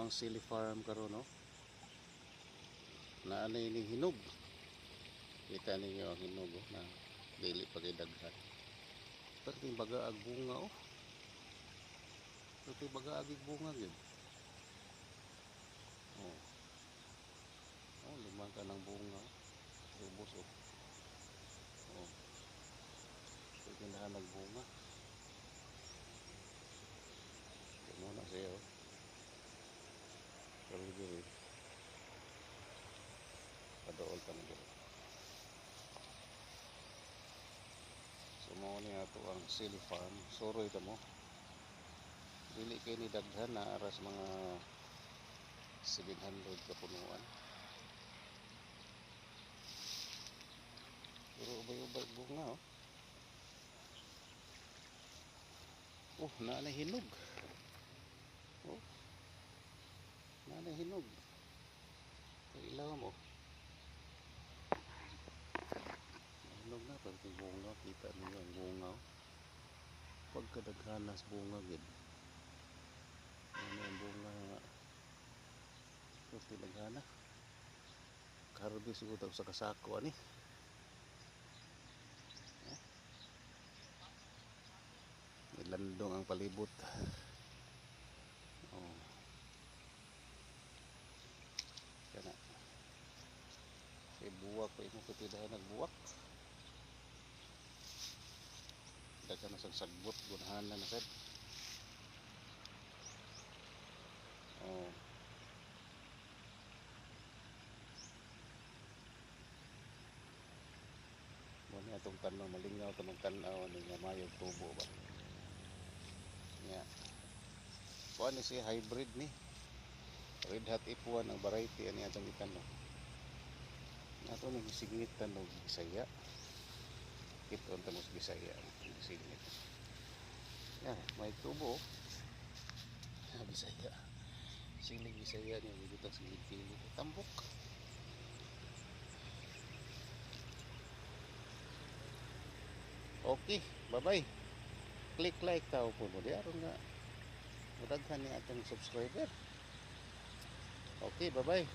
ang sili farm karon no. Naanay ni hinog. Kita ninyo ang hinog oh, na dili pa kay daghan. Perting baga ag bunga oh. Perting baga ag bunga gyud. Oh. Oh, limang ka ng bunga. Ubos oh. Oh. Perting na nagbunga. Ito na siya oh. Pero dili. Padool pa na dili. So mo ni ato ang sili farm. Suroy ta mo. Dili kay ni daghan na aras mga 700 ka punuan. Pero ubay-ubay bunga oh. Oh, naanay hinog. Oh. Naanay hinog. Ilaw mo. Hinog na pati bunga, kita niyo ang bunga oh. Pagkadaghanas bunga gid. Ano ang bunga nga. Pati daghana. Karbis ko sa kasako ani. Landong ang palibot. Oh. Kana. Kay buwak pa imo katidahan nagbuwak. Daghan na sagbot gunahan na sad. Oh. Muna itong tanong malingaw itong tanaw ni nga mayog tubo ba. Nya. Kuan ni si hybrid ni. Red Hat F1 ang variety ani atong itanong. Nato ni sigit tanog Bisaya. Kiton tamos Bisaya sigit. Ya, may tubo. Bisaya. Silig Bisaya ni dito sa gilid tambok. Okay, bye-bye. Click like tao po mo. Di aron nga. Mudaghan ni atong subscriber. Okay, bye-bye.